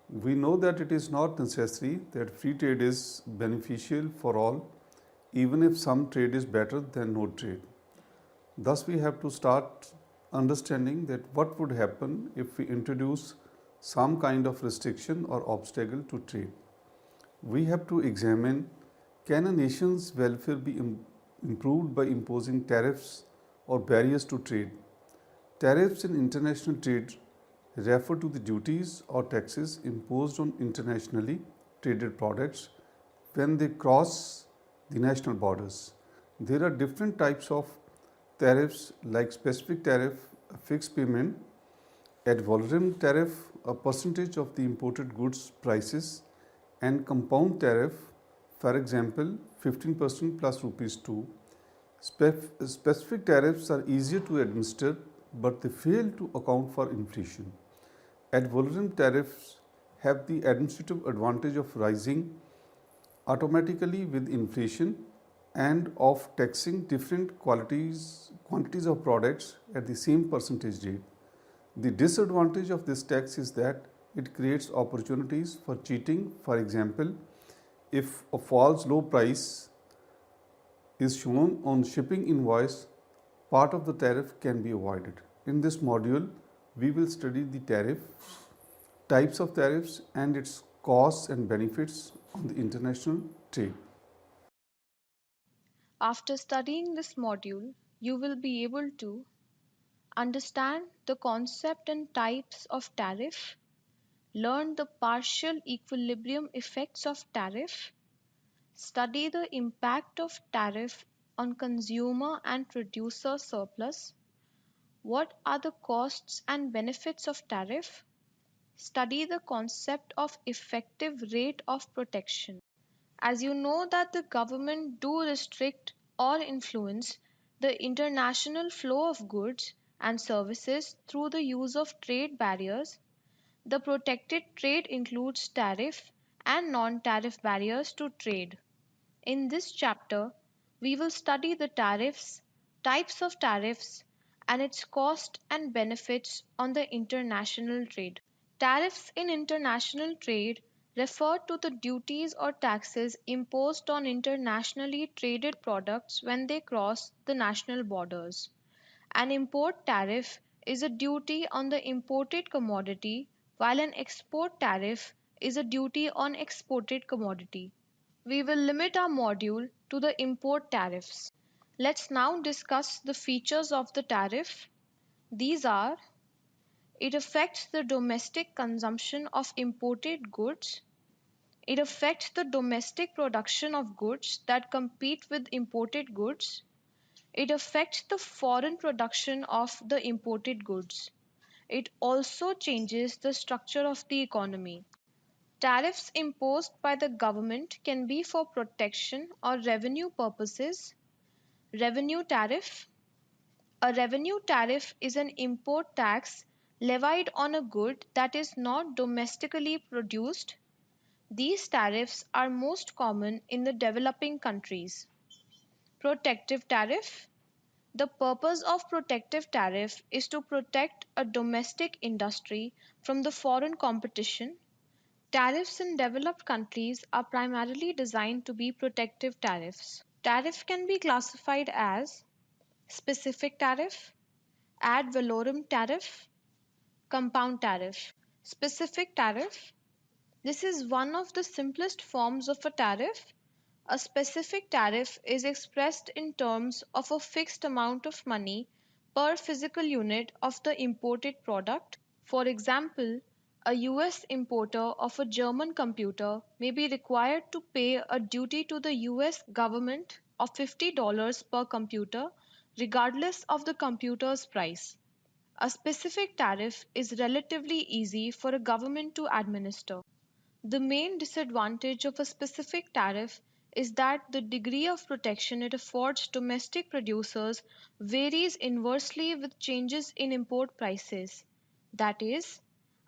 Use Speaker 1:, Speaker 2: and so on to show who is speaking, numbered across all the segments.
Speaker 1: We know that it is not necessary that free trade is beneficial for all, even if some trade is better than no trade. Thus, we have to start understanding that what would happen if we introduce some kind of restriction or obstacle to trade. We have to examine, can a nation's welfare be improved by imposing tariffs or barriers to trade? Tariffs in international trade refer to the duties or taxes imposed on internationally traded products when they cross the national borders. There are different types of tariffs like specific tariff, a fixed payment, ad valorem tariff, a percentage of the imported goods prices, and compound tariff, for example, 15% plus rupees 2. Specific tariffs are easier to administer, but they fail to account for inflation. Ad valorem tariffs have the administrative advantage of rising automatically with inflation and of taxing different quantities of products at the same percentage rate. The disadvantage of this tax is that it creates opportunities for cheating. For example, if a false low price is shown on shipping invoice, part of the tariff can be avoided. In this module, we will study the tariff, types of tariffs and its costs and benefits on the international trade.
Speaker 2: After studying this module, you will be able to understand the concept and types of tariff, learn the partial equilibrium effects of tariff, study the impact of tariff on consumer and producer surplus, what are the costs and benefits of tariff, study the concept of effective rate of protection. As you know that the government do restrict or influence the international flow of goods and services through the use of trade barriers, the protected trade includes tariff and non-tariff barriers to trade. In this chapter, we will study the tariffs, types of tariffs, and its cost and benefits on the international trade. Tariffs in international trade refer to the duties or taxes imposed on internationally traded products when they cross the national borders. An import tariff is a duty on the imported commodity, while an export tariff is a duty on exported commodity. We will limit our module to the import tariffs. Let's now discuss the features of the tariff. These are: it affects the domestic consumption of imported goods. It affects the domestic production of goods that compete with imported goods. It affects the foreign production of the imported goods. It also changes the structure of the economy. Tariffs imposed by the government can be for protection or revenue purposes. Revenue tariff. A revenue tariff is an import tax levied on a good that is not domestically produced. These tariffs are most common in the developing countries. Protective tariff. The purpose of protective tariff is to protect a domestic industry from the foreign competition. Tariffs in developed countries are primarily designed to be protective tariffs. Tariff can be classified as specific tariff, ad valorem tariff, compound tariff. Specific tariff. This is one of the simplest forms of a tariff. A specific tariff is expressed in terms of a fixed amount of money per physical unit of the imported product. For example, a US importer of a German computer may be required to pay a duty to the US government of $50 per computer, regardless of the computer's price. A specific tariff is relatively easy for a government to administer. The main disadvantage of a specific tariff is that the degree of protection it affords domestic producers varies inversely with changes in import prices. That is,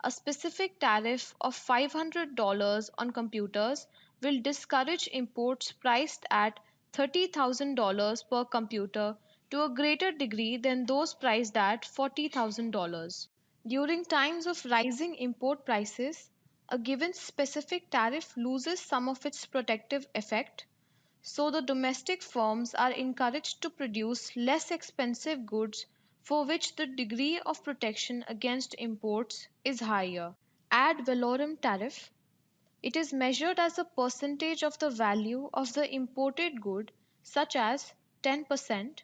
Speaker 2: a specific tariff of $500 on computers will discourage imports priced at $30,000 per computer to a greater degree than those priced at $40,000. During times of rising import prices, a given specific tariff loses some of its protective effect, so the domestic firms are encouraged to produce less expensive goods for which the degree of protection against imports is higher. Ad valorem tariff. It is measured as a percentage of the value of the imported good, such as 10%.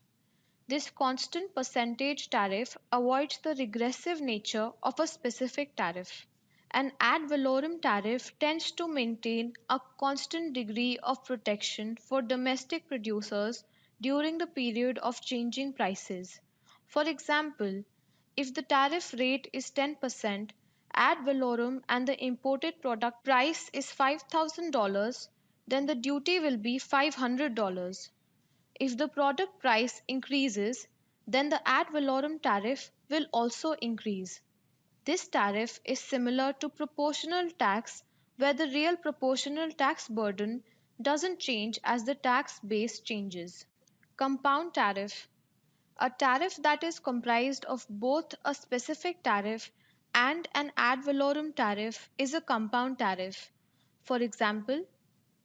Speaker 2: This constant percentage tariff avoids the regressive nature of a specific tariff. An ad valorem tariff tends to maintain a constant degree of protection for domestic producers during the period of changing prices. For example, if the tariff rate is 10%, ad valorem and the imported product price is $5,000, then the duty will be $500. If the product price increases, then the ad valorem tariff will also increase. This tariff is similar to proportional tax, where the real proportional tax burden doesn't change as the tax base changes. Compound tariff. A tariff that is comprised of both a specific tariff and an ad valorem tariff is a compound tariff. For example,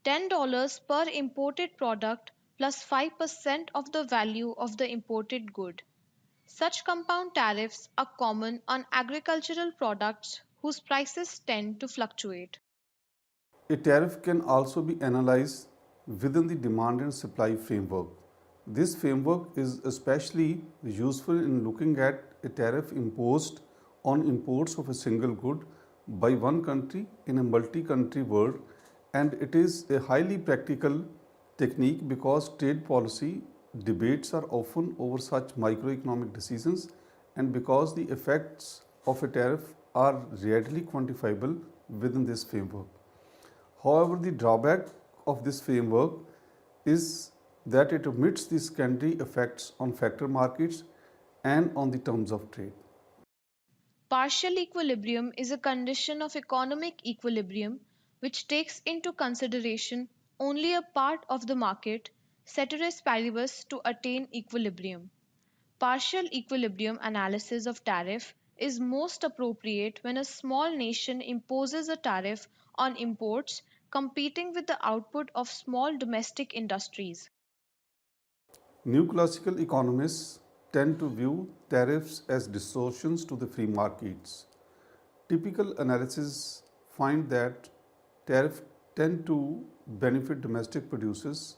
Speaker 2: $10 per imported product plus 5% of the value of the imported good. Such compound tariffs are common on agricultural products whose prices tend to fluctuate.
Speaker 1: A tariff can also be analyzed within the demand and supply framework. This framework is especially useful in looking at a tariff imposed on imports of a single good by one country in a multi country world, and it is a highly practical technique because trade policy debates are often over such microeconomic decisions and because the effects of a tariff are readily quantifiable within this framework. However, the drawback of this framework is that it omits the secondary effects on factor markets and on the terms of trade.
Speaker 2: Partial equilibrium is a condition of economic equilibrium which takes into consideration only a part of the market, ceteris paribus, to attain equilibrium. Partial equilibrium analysis of tariff is most appropriate when a small nation imposes a tariff on imports competing with the output of small domestic industries.
Speaker 1: New classical economists tend to view tariffs as distortions to the free markets. Typical analysis find that tariffs tend to benefit domestic producers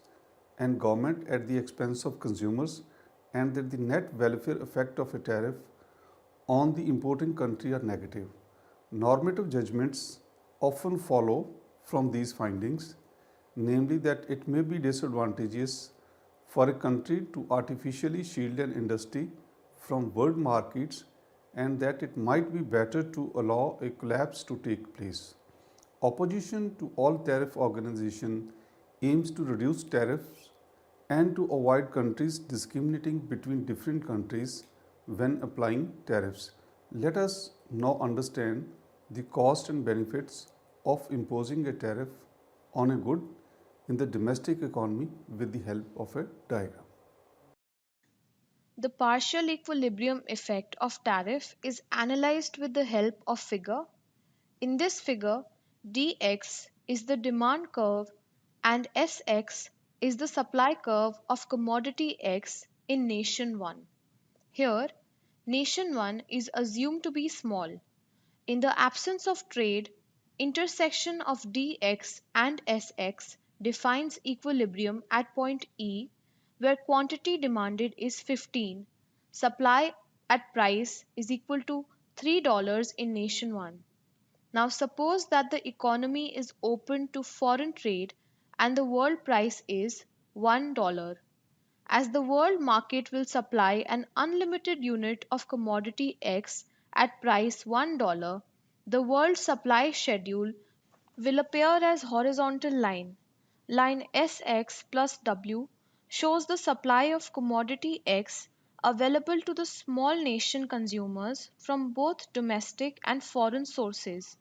Speaker 1: and government at the expense of consumers, and that the net welfare effect of a tariff on the importing country are negative. Normative judgments often follow from these findings, namely that it may be disadvantageous for a country to artificially shield an industry from world markets and that it might be better to allow a collapse to take place. Opposition to all tariff organization aims to reduce tariffs and to avoid countries discriminating between different countries when applying tariffs. Let us now understand the cost and benefits of imposing a tariff on a good in the domestic economy with the help of a diagram.
Speaker 2: The partial equilibrium effect of tariff is analyzed with the help of figure. In this figure, dx is the demand curve and sx is the supply curve of commodity X in nation 1. Here, nation 1 is assumed to be small. In the absence of trade, intersection of dx and sx defines equilibrium at point E, where quantity demanded is 15, supply at price is equal to $3 in nation 1. Now suppose that the economy is open to foreign trade and the world price is $1. As the world market will supply an unlimited unit of commodity X at price $1, the world supply schedule will appear as horizontal line. Line SX plus W shows the supply of commodity X available to the small nation consumers from both domestic and foreign sources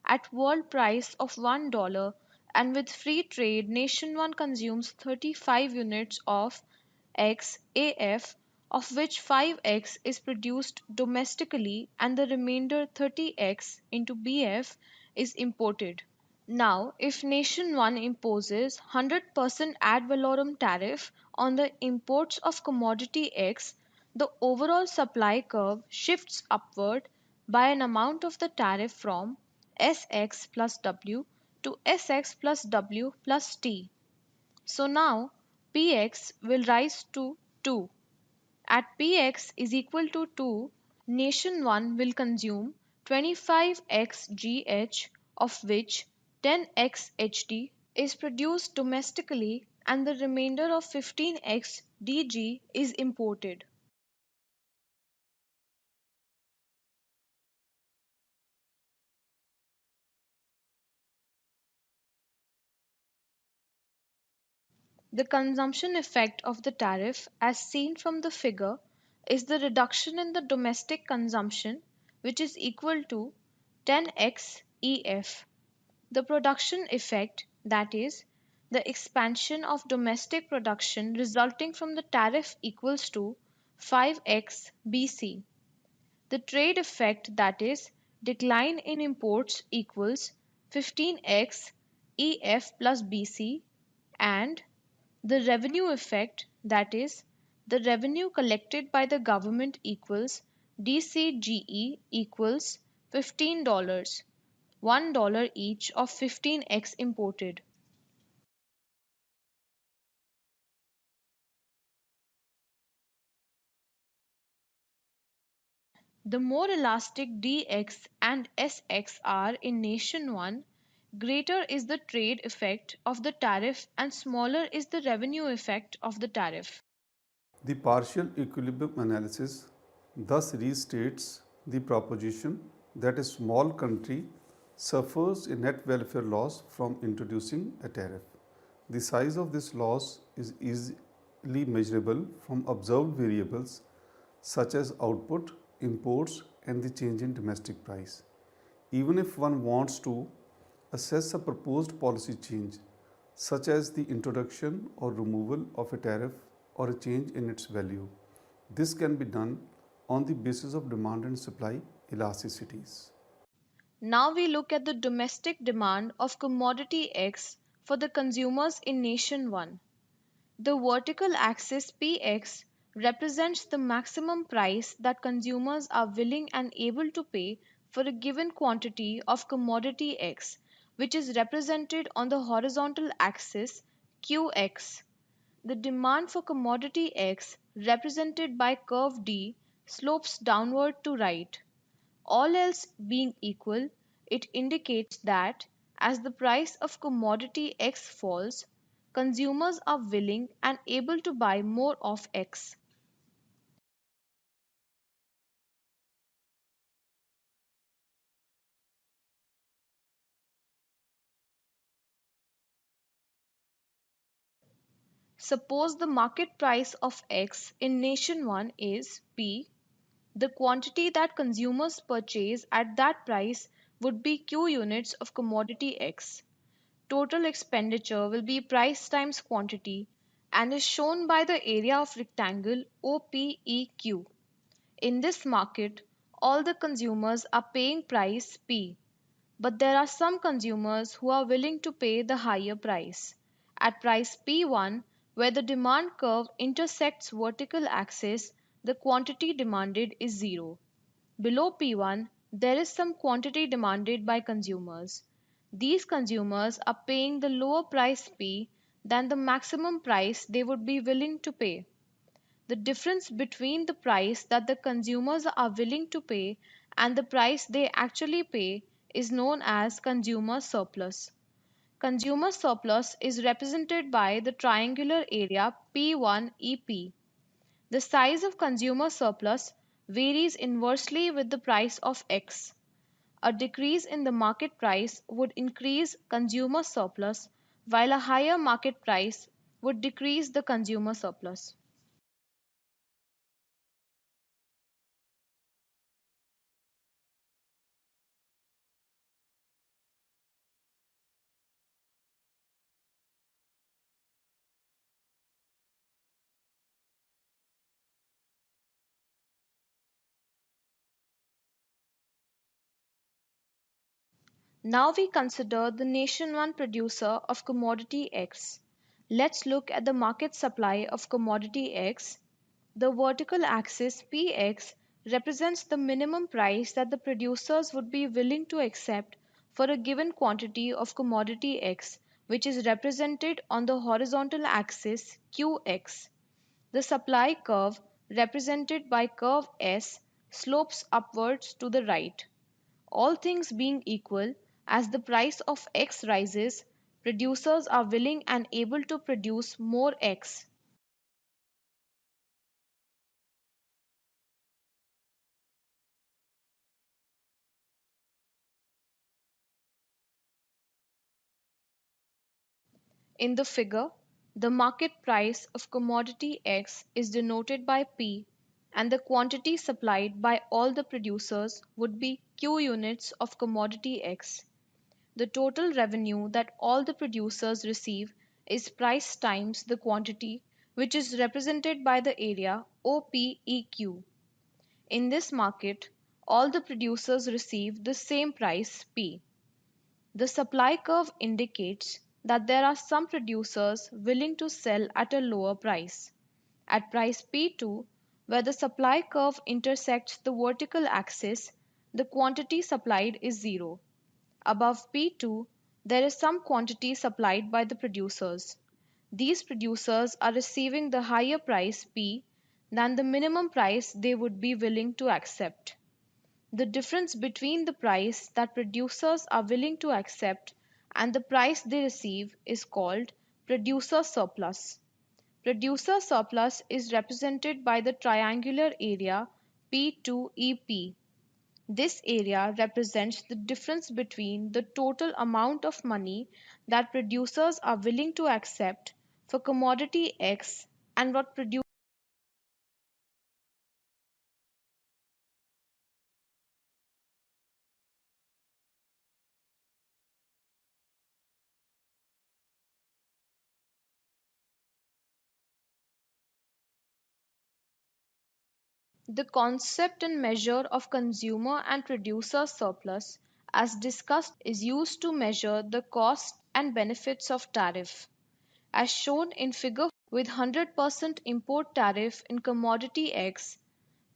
Speaker 2: at world price of $1, and with free trade nation 1 consumes 35 units of X AF, of which 5x is produced domestically and the remainder 30x into BF is imported. Now, if Nation 1 imposes 100% ad valorem tariff on the imports of commodity X, the overall supply curve shifts upward by an amount of the tariff from Sx plus W to Sx plus W plus T. So now Px will rise to 2. At Px is equal to 2, Nation 1 will consume 25x GH, of which 10x HT is produced domestically and the remainder of 15x DG is imported. The consumption effect of the tariff, as seen from the figure, is the reduction in the domestic consumption, which is equal to 10x EF. The production effect, that is, the expansion of domestic production resulting from the tariff equals to 5x BC. The trade effect, that is, decline in imports equals 15x EF plus BC, and the revenue effect, that is, the revenue collected by the government equals DCGE equals $15, $1 each of 15x imported. The more elastic dx and sx are in Nation 1, greater is the trade effect of the tariff and smaller is the revenue effect of the tariff.
Speaker 1: The partial equilibrium analysis thus restates the proposition that a small country suffers a net welfare loss from introducing a tariff. The size of this loss is easily measurable from observed variables such as output, imports, and the change in domestic price. Even if one wants to assess a proposed policy change, such as the introduction or removal of a tariff or a change in its value, this can be done on the basis of demand and supply elasticities.
Speaker 2: Now we look at the domestic demand of commodity X for the consumers in Nation 1. The vertical axis Px represents the maximum price that consumers are willing and able to pay for a given quantity of commodity X, which is represented on the horizontal axis Qx. The demand for commodity X, represented by curve D, slopes downward to right. All else being equal, it indicates that as the price of commodity X falls, consumers are willing and able to buy more of X. Suppose the market price of X in Nation 1 is P. The quantity that consumers purchase at that price would be Q units of commodity X. Total expenditure will be price times quantity and is shown by the area of rectangle OPEQ. In this market, all the consumers are paying price P, but there are some consumers who are willing to pay the higher price. At price P1, where the demand curve intersects vertical axis, the quantity demanded is 0. Below P1, there is some quantity demanded by consumers. These consumers are paying the lower price P than the maximum price they would be willing to pay. The difference between the price that the consumers are willing to pay and the price they actually pay is known as consumer surplus. Consumer surplus is represented by the triangular area P1EP. The size of consumer surplus varies inversely with the price of X. A decrease in the market price would increase consumer surplus, while a higher market price would decrease the consumer surplus. Now we consider the nation one producer of commodity X. Let's look at the market supply of commodity X. The vertical axis Px represents the minimum price that the producers would be willing to accept for a given quantity of commodity X, which is represented on the horizontal axis Qx. The supply curve, represented by curve S, slopes upwards to the right. All things being equal, as the price of X rises, producers are willing and able to produce more X. In the figure, the market price of commodity X is denoted by P, and the quantity supplied by all the producers would be Q units of commodity X. The total revenue that all the producers receive is price times the quantity, which is represented by the area OPEQ. In this market, all the producers receive the same price P. The supply curve indicates that there are some producers willing to sell at a lower price. At price P2, where the supply curve intersects the vertical axis, the quantity supplied is zero. Above P2, there is some quantity supplied by the producers. These producers are receiving the higher price P than the minimum price they would be willing to accept. The difference between the price that producers are willing to accept and the price they receive is called producer surplus. Producer surplus is represented by the triangular area P2EP. This area represents the difference between the total amount of money that producers are willing to accept for commodity X and what producers. The concept and measure of consumer and producer surplus, as discussed, is used to measure the cost and benefits of tariff. As shown in figure with 100% import tariff in commodity X,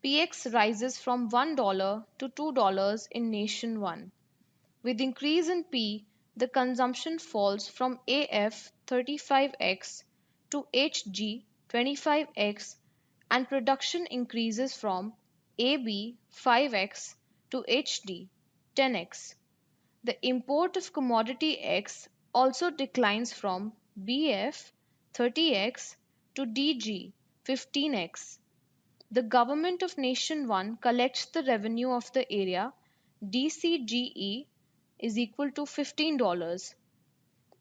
Speaker 2: PX rises from $1 to $2 in nation 1. With increase in P, the consumption falls from AF 35x to HG 25x and production increases from AB 5x to HD 10x. The import of commodity X also declines from BF 30x to DG 15x. The government of Nation 1 collects the revenue of the area DCGE is equal to $15.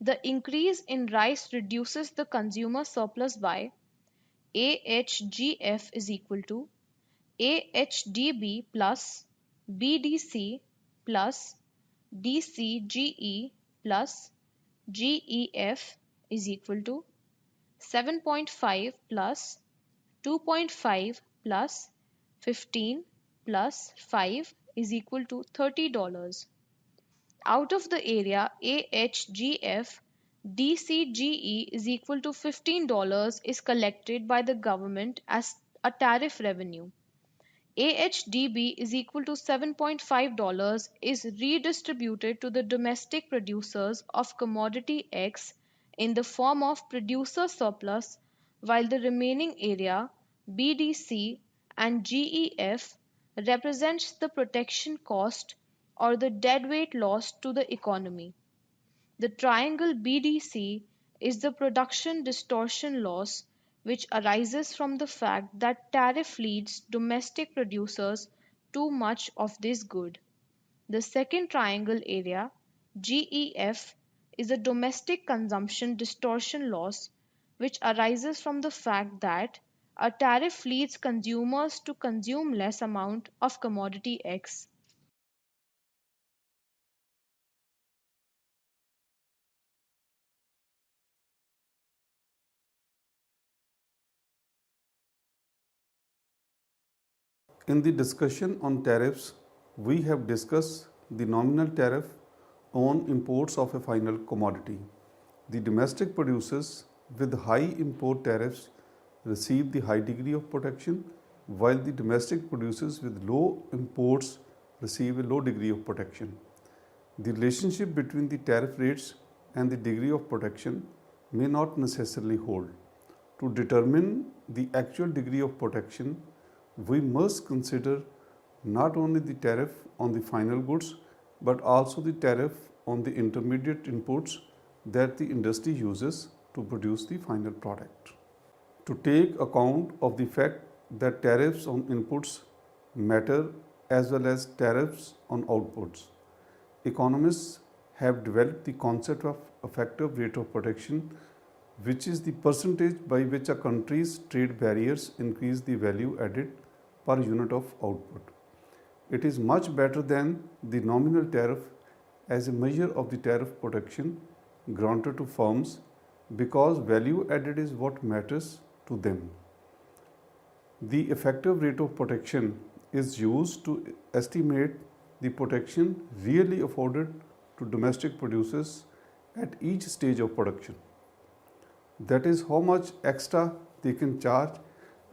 Speaker 2: The increase in rice reduces the consumer surplus by AHGF is equal to AHDB plus BDC plus DCGE plus GEF is equal to 7.5 plus 2.5 plus 15 plus 5 is equal to $30. Out of the area AHGF, DCGE is equal to $15 is collected by the government as a tariff revenue. AHDB is equal to $7.5 is redistributed to the domestic producers of commodity X in the form of producer surplus, while the remaining area BDC and GEF represents the protection cost or the deadweight loss to the economy. The triangle BDC is the production distortion loss which arises from the fact that tariff leads domestic producers too much of this good. The second triangle area, GEF, is a domestic consumption distortion loss which arises from the fact that a tariff leads consumers to consume less amount of commodity X.
Speaker 1: In the discussion on tariffs, we have discussed the nominal tariff, on imports of a final commodity. The domestic producers with high import tariffs receive the high degree of protection, while the domestic producers with low imports receive a low degree of protection. The relationship between the tariff rates and the degree of protection may not necessarily hold. To determine the actual degree of protection, we must consider not only the tariff on the final goods but also the tariff on the intermediate inputs that the industry uses to produce the final product. To take account of the fact that tariffs on inputs matter as well as tariffs on outputs, economists have developed the concept of effective rate of protection, which is the percentage by which a country's trade barriers increase the value added per unit of output. It is much better than the nominal tariff as a measure of the tariff protection granted to firms because value added is what matters to them. The effective rate of protection is used to estimate the protection really afforded to domestic producers at each stage of production. That is how much extra they can charge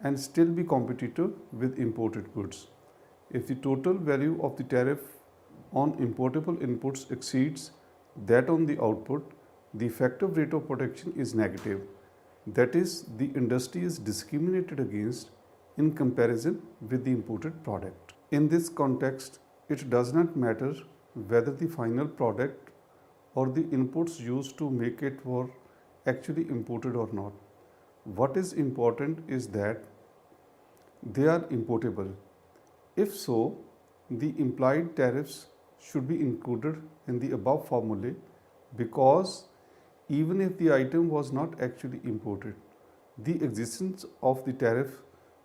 Speaker 1: and still be competitive with imported goods. If the total value of the tariff on importable inputs exceeds that on the output, the effective rate of protection is negative. That is, the industry is discriminated against in comparison with the imported product. In this context, it does not matter whether the final product or the inputs used to make it were actually imported or not. What is important is that they are importable. If so, the implied tariffs should be included in the above formulae because even if the item was not actually imported, the existence of the tariff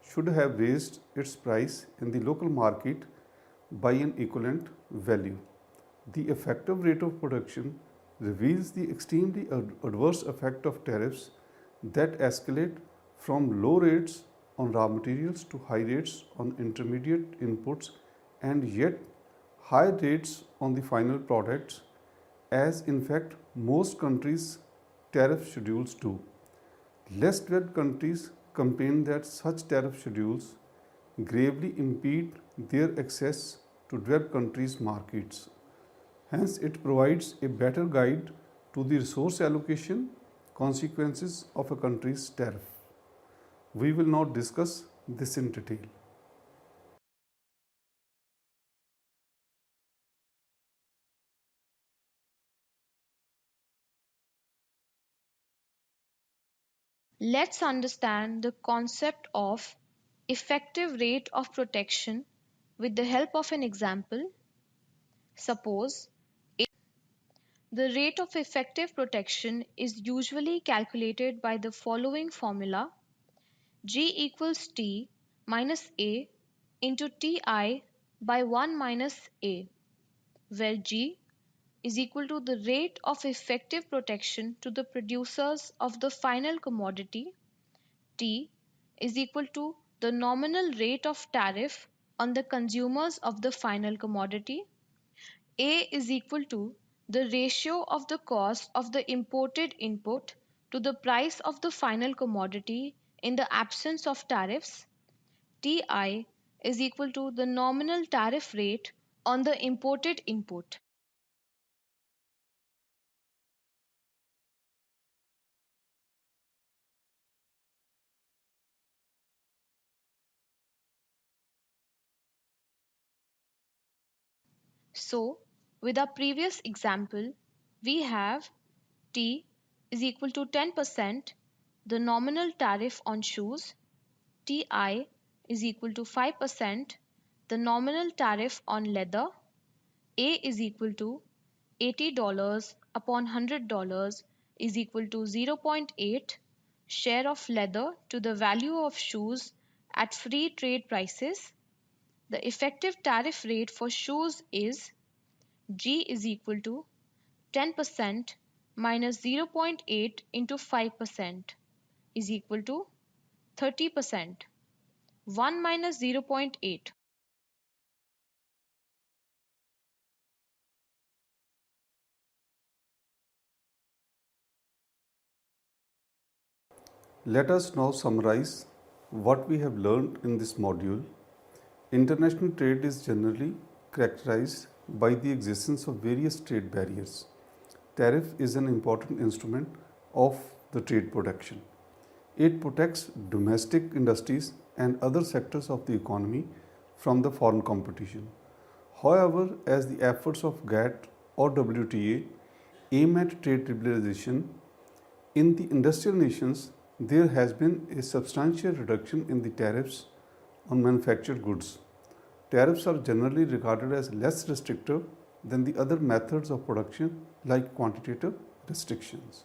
Speaker 1: should have raised its price in the local market by an equivalent value. The effective rate of production reveals the extremely adverse effect of tariffs that escalate from low rates on raw materials to high rates on intermediate inputs and yet high rates on the final products, as in fact most countries' tariff schedules do. Less developed countries complain that such tariff schedules gravely impede their access to developed countries' markets. Hence, it provides a better guide to the resource allocation consequences of a country's tariff. We will now discuss this in detail.
Speaker 2: Let's understand the concept of effective rate of protection with the help of an example. Suppose the rate of effective protection is usually calculated by the following formula: G equals T minus A into Ti by 1 minus A, where G is equal to the rate of effective protection to the producers of the final commodity, T is equal to the nominal rate of tariff on the consumers of the final commodity, A is equal to the ratio of the cost of the imported input to the price of the final commodity in the absence of tariffs, Ti is equal to the nominal tariff rate on the imported input. So, with our previous example, we have T is equal to 10%, the nominal tariff on shoes, Ti is equal to 5%, the nominal tariff on leather, A is equal to $80 upon $100 is equal to 0.8 share of leather to the value of shoes at free trade prices. The effective tariff rate for shoes is G is equal to 10% minus 0.8 into 5% is equal to 30%. 1 minus 0.8.
Speaker 1: Let us now summarize what we have learned in this module. International trade is generally characterized by the existence of various trade barriers. Tariff is an important instrument of the trade protection. It protects domestic industries and other sectors of the economy from the foreign competition. However, as the efforts of GATT or WTA aim at trade liberalization, in the industrial nations, there has been a substantial reduction in the tariffs on manufactured goods. Tariffs are generally regarded as less restrictive than the other methods of production like quantitative restrictions.